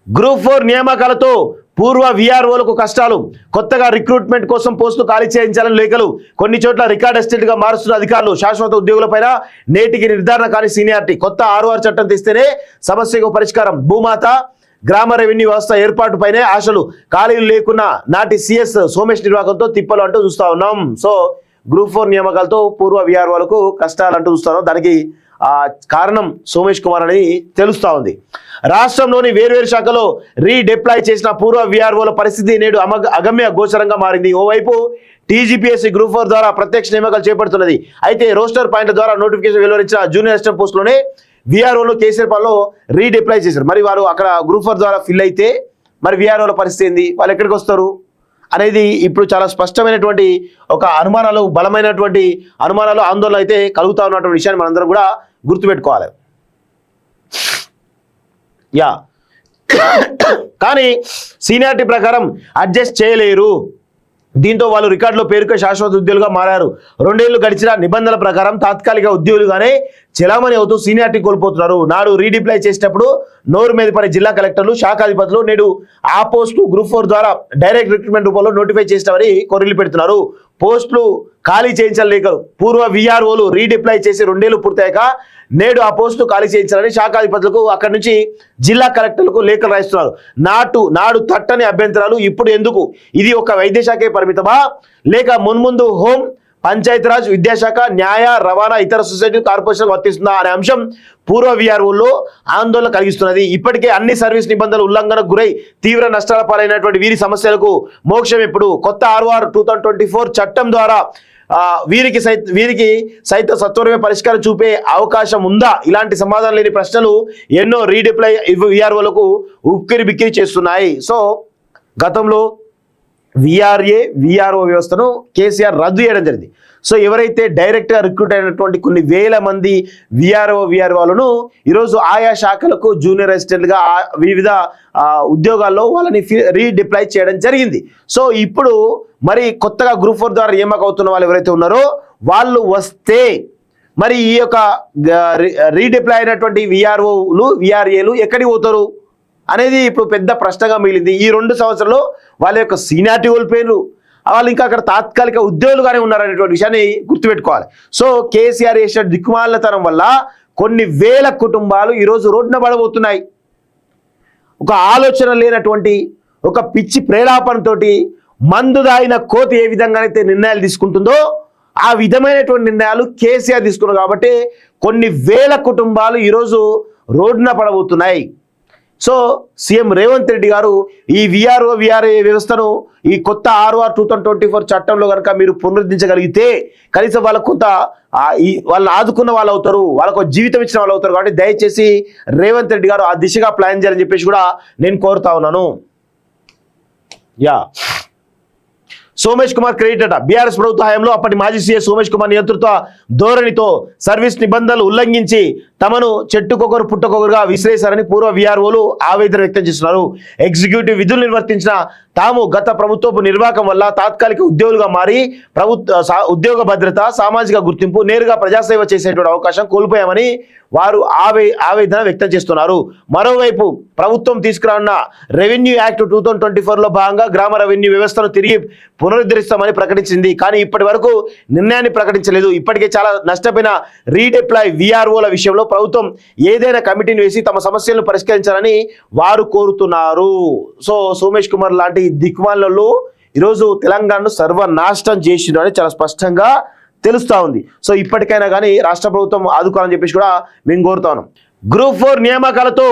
Group 4 నియామకాలతో పూర్వ విఆర్ఓలకు కష్టాలు. కొత్తగా రిక్రూట్మెంట్ కోసం పోస్టులు ఖాళీ చేయించాలని లేఖలు. కొన్ని చోట్ల రికార్డ్ అసిస్టెంట్ గా మారుస్తున్న అధికారులు. శాశ్వత ఉద్యోగులపైన నేటికి నిర్ధారణ కాని సీనియారిటీ. కొత్త 6R చట్టం తెస్తేనే సమస్యకు పరిష్కారం. భూమాత గ్రామ రెవెన్యూ వ్యవస్థ ఏర్పాటుపైనే ఆశలు. ఖాళీలు లేకున్నా నాటి సిఎస్ సోమేష్ నిర్వాహకంతో తిప్పలు అంటూ చూస్తా ఉన్నాం. సో గ్రూప్ 4 నియామకాలతో పూర్వ విఆర్ఓలకు కష్టాలు అంటూ చూస్తా ఉన్నాం. దానికి కారణం సోమేష్ కుమార్ అని తెలుస్తా ఉంది. రాష్ట్రంలోని వేర్వేరు శాఖలో రీడిప్లాయ్ చేసిన పూర్వ విఆర్ఓల పరిస్థితి నేడు అగమ్య గోచరంగా మారింది. ఓవైపు టీజీపీఎస్సీ గ్రూప్ 4 ద్వారా ప్రత్యక్ష నియామకాలు చేపడుతున్నది. అయితే రోస్టర్ పాయింట్ల ద్వారా నోటిఫికేషన్ వెలువరించిన జూనియర్ అసిస్టెంట్ పోస్టులోనే విఆర్ఓలు కేసీఆర్ పాలలో రీడిప్లాయ్ చేశారు. మరి వారు అక్కడ గ్రూప్ 4 ద్వారా ఫిల్ అయితే మరి విఆర్ఓల పరిస్థితి ఏంది, వాళ్ళు ఎక్కడికి వస్తారు అనేది ఇప్పుడు చాలా స్పష్టమైనటువంటి ఒక అనుమానాలు, బలమైనటువంటి అనుమానాలు, ఆందోళన అయితే కలుగుతా ఉన్నటువంటి విషయాన్ని మనందరం కూడా గుర్తుపెట్టుకోవాలి. కానీ సీనియారిటీ ప్రకారం అడ్జస్ట్ చేయలేరు. దీంతో వాళ్ళు రికార్డులో పేరుకే శాశ్వత ఉద్యోగులుగా మారారు. 2 ఏళ్లు గడిచిన నిబంధనల ప్రకారం తాత్కాలిక ఉద్యోగులుగానే చెలామణి అవుతూ సీనియారిటీ కోల్పోతున్నారు. నాడు రీడిప్లై చేసేటప్పుడు నోరు మీద పడే జిల్లా కలెక్టర్లు, శాఖాధిపతులు నేడు ఆ పోస్టులు గ్రూప్ 4 ద్వారా డైరెక్ట్ రిక్రూట్మెంట్ రూపంలో నోటిఫై చేస్తామని కొర్రీలు పెడుతున్నారు. పోస్టులు ఖాళీ చేయించలేకరు. పూర్వ విఆర్ఓలు రీడిప్లై చేసి 2 ఏళ్లు పూర్తయ్యాక నేడు ఆ పోస్టులు ఖాళీ చేయించాలని శాఖాధిపతులకు అక్కడి నుంచి జిల్లా కలెక్టర్లకు లేఖలు రాయిస్తున్నారు. నాడు తట్టని అభ్యంతరాలు ఇప్పుడు ఎందుకు? ఇది ఒక వైద్య శాఖే పరిమితమా, లేక మున్ముందు హోం, పంచాయతీరాజ్, విద్యాశాఖ, న్యాయ, రవాణా, ఇతర సొసైటీ కార్పొరేషన్ వర్తిస్తుందా అనే అంశం పూర్వ విఆర్ఓల్లో ఆందోళన కలిగిస్తున్నది. ఇప్పటికే అన్ని సర్వీస్ నిబంధనలు ఉల్లంఘనకు గురై తీవ్ర నష్టాల పాలైనటువంటి వీరి సమస్యలకు మోక్షం ఎప్పుడు? కొత్త 6R 2024 చట్టం ద్వారా వీరికి సైతం సత్వరమే పరిష్కారం చూపే అవకాశం ఉందా? ఇలాంటి సమాధానం లేని ప్రశ్నలు ఎన్నో రీడిప్లై విఆర్ఓలకు ఉక్కిరి బిక్కిరి చేస్తున్నాయి. సో గతంలో విఆర్ఓ వ్యవస్థను కేసీఆర్ రద్దు చేయడం జరిగింది. సో ఎవరైతే డైరెక్ట్గా రిక్రూట్ అయినటువంటి కొన్ని వేల మంది విఆర్ఓలను ఈరోజు ఆయా శాఖలకు జూనియర్ అసిస్టెంట్గా వివిధ ఉద్యోగాల్లో వాళ్ళని రీడిప్లాయ్ చేయడం జరిగింది. సో ఇప్పుడు మరి కొత్తగా గ్రూప్ 4 ద్వారా నియామకం అవుతున్న వాళ్ళు ఎవరైతే ఉన్నారో వాళ్ళు వస్తే మరి ఈ యొక్క రీడిప్లాయ్ అయినటువంటి విఆర్ఏలు ఎక్కడికి పోతారు అనేది ఇప్పుడు పెద్ద ప్రశ్నగా మిగిలింది. ఈ 2 సంవత్సరాల్లో వాళ్ళ యొక్క సీనియారిటీ కోల్పోయినారు, వాళ్ళు ఇంకా అక్కడ తాత్కాలిక ఉద్యోగులుగానే ఉన్నారనేటువంటి విషయాన్ని గుర్తుపెట్టుకోవాలి. సో కేసీఆర్ చేసిన దిక్కుమాలతనం వల్ల కొన్ని వేల కుటుంబాలు ఈరోజు రోడ్డున పడబోతున్నాయి. ఒక ఆలోచన లేనటువంటి ఒక పిచ్చి ప్రేలాపనతోటి మందు దాగిన కోతి ఏ విధంగా అయితే నిర్ణయాలు తీసుకుంటుందో ఆ విధమైనటువంటి నిర్ణయాలు కేసీఆర్ తీసుకున్నారు. కాబట్టి కొన్ని వేల కుటుంబాలు ఈరోజు రోడ్డున పడబోతున్నాయి. సో సీఎం రేవంత్ రెడ్డి గారు ఈ విఆర్ఏ వ్యవస్థను ఈ కొత్త 6R 2024 చట్టంలో కనుక మీరు పునరుద్ధరించగలిగితే కనీసం వాళ్ళకు కొంత వాళ్ళని ఆదుకున్న వాళ్ళు అవుతారు, వాళ్ళకు జీవితం ఇచ్చిన వాళ్ళు అవుతారు. కాబట్టి దయచేసి రేవంత్ రెడ్డి గారు ఆ దిశగా ప్లాన్ చేయాలని చెప్పేసి కూడా నేను కోరుతా ఉన్నాను. సోమేష్ కుమార్ క్రెడిట్ అట. బీఆర్ఎస్ ప్రభుత్వ హయాంలో అప్పటి మాజీ సీఎస్ సోమేష్ కుమార్ నేతృత్వ ధోరణితో సర్వీస్ నిబంధనలు ఉల్లంఘించి తమను చెట్టుకొకరు పుట్టకొకరుగా విసిరేశారని పూర్వ విఆర్ఓలు ఆవేదన వ్యక్తం చేస్తున్నారు. ఎగ్జిక్యూటివ్ విధులు నిర్వర్తించిన తాము గత ప్రభుత్వపు నిర్వాహకం వల్ల తాత్కాలిక ఉద్యోగులుగా మారి ఉద్యోగ భద్రత, సామాజిక గుర్తింపు, నేరుగా ప్రజాసేవ చేసేటువంటి అవకాశం కోల్పోయామని వారు ఆవేదన వ్యక్తం చేస్తున్నారు. మరోవైపు ప్రభుత్వం తీసుకురానున్న రెవెన్యూ యాక్ట్ 2024లో భాగంగా గ్రామ రెవెన్యూ వ్యవస్థను తిరిగి పునరుద్ధరిస్తామని ప్రకటించింది. కానీ ఇప్పటి వరకు నిర్ణయాన్ని ప్రకటించలేదు. ఇప్పటికే చాలా నష్టపోయిన రీడిప్లాయ్ విఆర్ఓల విషయంలో ప్రభుత్వం ఏదైనా కమిటీని వేసి తమ సమస్యలను పరిష్కరించాలని వారు కోరుతున్నారు. సో సోమేష్ కుమార్ లాంటి దిక్మాలలో ఈరోజు తెలంగాణను సర్వనాశనం చేసిండు అని చాలా స్పష్టంగా తెలుస్తా ఉంది. సో ఇప్పటికైనా కానీ రాష్ట్ర ప్రభుత్వం ఆదుకోవాలని చెప్పేసి కూడా మేము కోరుతాను. గ్రూప్ 4 నియామకాలతో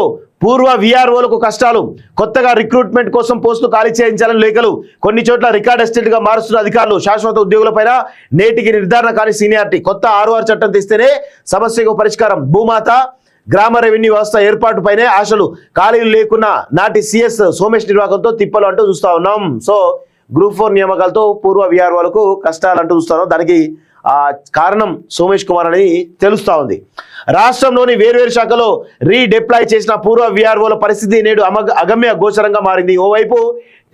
పూర్వ విఆర్ఓలకు కష్టాలు. కొత్తగా రిక్రూట్మెంట్ కోసం పోస్టులు ఖాళీ చేయించాలని లేఖలు. కొన్ని చోట్ల రికార్డ్ అసిస్టెంట్ గా మారుస్తున్న అధికారులు. శాశ్వత ఉద్యోగులపైన నేటికి నిర్ధారణ కాని సీనియారిటీ. కొత్త 6R చట్టం తెస్తేనే సమస్యకు పరిష్కారం. భూమాత గ్రామ రెవెన్యూ వ్యవస్థ ఏర్పాటుపైనే ఆశలు. ఖాళీలు లేకున్నా నాటి సిఎస్ సోమేష్ నిర్వాహకంతో తిప్పలు అంటూ చూస్తా ఉన్నాం. సో గ్రూప్ 4 నియామకాలతో పూర్వ విఆర్ఓలకు కష్టాలు అంటూ చూస్తా ఉన్నాం. దానికి కారణం సోమేష్ కుమార్ అని తెలుస్తా ఉంది. రాష్ట్రంలోని వేర్వేరు శాఖలో రీడిప్లాయ్ చేసిన పూర్వ విఆర్ఓల పరిస్థితి నేడు అగమ్య గోచరంగా మారింది. ఓవైపు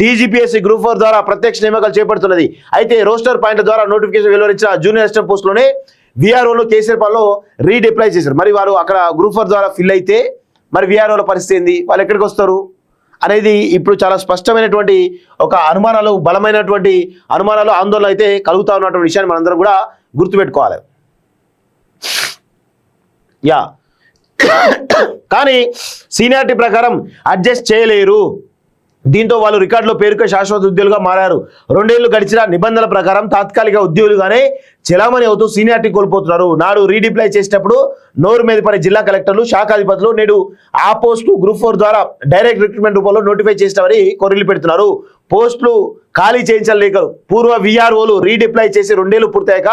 టీజీపీఎస్సీ గ్రూప్ 4 ద్వారా ప్రత్యక్ష నియామకాలు చేపడుతున్నది. అయితే రోస్టర్ పాయింట్ల ద్వారా నోటిఫికేషన్ వెలువరించిన జూనియర్ అసిస్టెంట్ పోస్టులోనే విఆర్ఓలు కేసీఆర్ పాలలో రీడిప్లాయ్ చేశారు. మరి వారు అక్కడ గ్రూప్ 4 ద్వారా ఫిల్ అయితే మరి విఆర్ఓల పరిస్థితి ఏంది, వాళ్ళు ఎక్కడికి వస్తారు అనేది ఇప్పుడు చాలా స్పష్టమైనటువంటి ఒక అనుమానాలు, బలమైనటువంటి అనుమానాలు, ఆందోళన అయితే కలుగుతా ఉన్నటువంటి విషయాన్ని మనందరం కూడా గుర్తుపెట్టుకోవాలి. యా కానీ సీనియారిటీ ప్రకారం అడ్జస్ట్ చేయలేరు. దీంతో వాళ్ళు రికార్డులో పేరుక శాశ్వత ఉద్యోగులుగా మారారు. 2 ఏళ్లు గడిచిన నిబంధనల ప్రకారం తాత్కాలిక ఉద్యోగులుగానే చెలామణి అవుతూ సీనియారిటీ కోల్పోతున్నారు. నాడు రీడిప్లై చేసేటప్పుడు నోరు మీద పడే జిల్లా కలెక్టర్లు, శాఖాధిపతులు నేడు ఆ పోస్టు గ్రూప్ 4 ద్వారా డైరెక్ట్ రిక్రూట్మెంట్ రూపంలో నోటిఫై చేసినామని కొర్రీలు పెడుతున్నారు. పోస్టులు ఖాళీ చేయించలేకరు. పూర్వ విఆర్ఓలు రీడిప్లై చేసి 2 ఏళ్లు పూర్తయ్యాక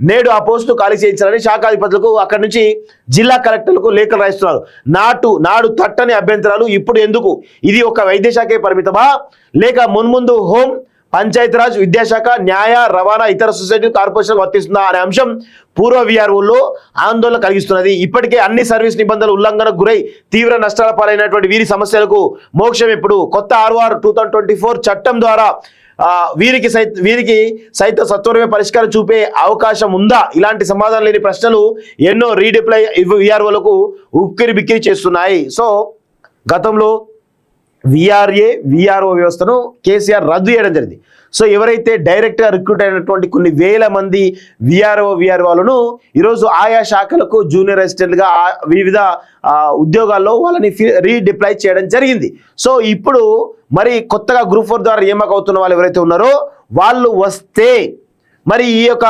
నేడు ఆ పోస్టు ఖాళీ చేయించాలని శాఖాధిపతులకు, అక్కడి నుంచి జిల్లా కలెక్టర్లకు లేఖలు రాయిస్తున్నారు. నాడు తట్టని అభ్యంతరాలు ఇప్పుడు ఎందుకు? ఇది ఒక వైద్య శాఖే పరిమితమా, లేక మున్ముందు హోం, పంచాయతీరాజ్, విద్యాశాఖ, న్యాయ, రవాణా, ఇతర సొసైటీ కార్పొరేషన్ వర్తిస్తుందా అనే అంశం పూర్వ విఆర్ఓల్లో ఆందోళన కలిగిస్తున్నది. ఇప్పటికే అన్ని సర్వీస్ నిబంధనలు ఉల్లంఘనకు గురై తీవ్ర నష్టాల పాలైనటువంటి వీరి సమస్యలకు మోక్షం ఎప్పుడు? కొత్త RR 2024 చట్టం ద్వారా వీరికి సైతం సత్వరమే పరిష్కారం చూపే అవకాశం ఉందా? ఇలాంటి సమాధానం లేని ప్రశ్నలు ఎన్నో రీడిప్లై విఆర్ఓలకు ఉక్కిరి బిక్కిరి చేస్తున్నాయి. సో గతంలో విఆర్ఓ వ్యవస్థను కేసీఆర్ రద్దు చేయడం జరిగింది. సో ఎవరైతే డైరెక్ట్గా రిక్రూట్ అయినటువంటి కొన్ని వేల మంది విఆర్ఓలను ఈరోజు ఆయా శాఖలకు జూనియర్ అసిస్టెంట్గా వివిధ ఉద్యోగాల్లో వాళ్ళని రీడిప్లై చేయడం జరిగింది. సో ఇప్పుడు మరి కొత్తగా గ్రూప్ 4 ద్వారా నియామకం అవుతున్న వాళ్ళు ఎవరైతే ఉన్నారో వాళ్ళు వస్తే మరి ఈ యొక్క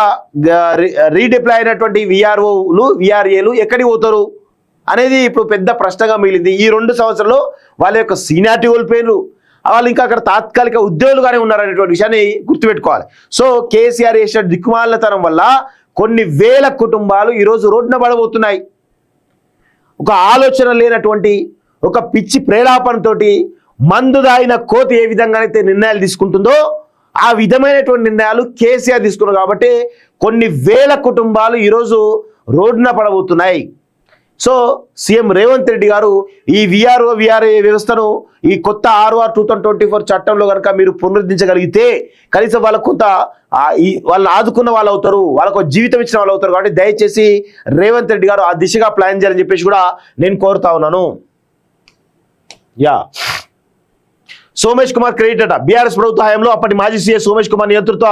రీడిప్లై అయినటువంటి విఆర్ఏలు ఎక్కడికి పోతారు అనేది ఇప్పుడు పెద్ద ప్రశ్నగా మిగిలింది. ఈ 2 సంవత్సరాల్లో వాళ్ళ యొక్క సీనియారిటీ కోల్పోయారు, వాళ్ళు ఇంకా అక్కడ తాత్కాలిక ఉద్యోగులుగానే ఉన్నారనేటువంటి విషయాన్ని గుర్తుపెట్టుకోవాలి. సో కేసీఆర్ చేసిన దిక్కుమాలతనం వల్ల కొన్ని వేల కుటుంబాలు ఈరోజు రోడ్డున పడబోతున్నాయి. ఒక ఆలోచన లేనటువంటి, ఒక పిచ్చి ప్రేలాపనతోటి మందు దాగిన కోతి ఏ విధంగా అయితే నిర్ణయాలు తీసుకుంటుందో ఆ విధమైనటువంటి నిర్ణయాలు కేసీఆర్ తీసుకున్నారు. కాబట్టి కొన్ని వేల కుటుంబాలు ఈరోజు రోడ్డున పడబోతున్నాయి. సో సీఎం రేవంత్ రెడ్డి గారు ఈ విఆర్ఏ వ్యవస్థను ఈ కొత్త RR 2024 చట్టంలో కనుక మీరు పునరుద్ధరించగలిగితే కనీసం వాళ్ళకు కొంత వాళ్ళు ఆదుకున్న వాళ్ళు అవుతారు, వాళ్ళకు జీవితం ఇచ్చిన వాళ్ళు అవుతారు. కాబట్టి దయచేసి రేవంత్ రెడ్డి గారు ఆ దిశగా ప్లాన్ చేయాలని చెప్పేసి కూడా నేను కోరుతా ఉన్నాను. యా సోమేష్ కుమార్ క్రెడిట్ అట. బీఆర్ఎస్ ప్రభుత్వ హయాంలో అప్పటి మాజీ సీఎం సోమేష్ కుమార్ నేతృత్వ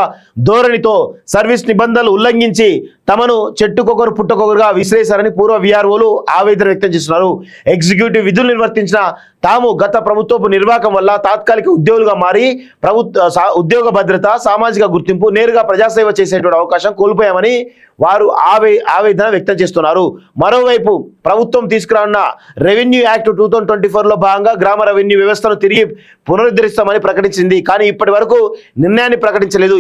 ధోరణితో సర్వీస్ నిబంధనలు ఉల్లంఘించి తమను చెట్టుకొకరు పుట్టకొకరుగా విసిరేశారని పూర్వ విఆర్ఓలు ఆవేదన వ్యక్తం చేస్తున్నారు. ఎగ్జిక్యూటివ్ విధులు నిర్వర్తించిన తాము గత ప్రభుత్వపు నిర్వాహకం వల్ల తాత్కాలిక ఉద్యోగులుగా మారి ఉద్యోగ భద్రత, సామాజిక గుర్తింపు, నేరుగా ప్రజాసేవ చేసేటువంటి అవకాశం కోల్పోయామని వారు ఆవేదన వ్యక్తం చేస్తున్నారు. మరోవైపు ప్రభుత్వం తీసుకురానున్న రెవెన్యూ యాక్ట్ 2024లో భాగంగా గ్రామ రెవెన్యూ వ్యవస్థను తిరిగి పునరుద్ధరిస్తామని ప్రకటించింది. కానీ ఇప్పటి వరకు నిర్ణయాన్ని ప్రకటించలేదు.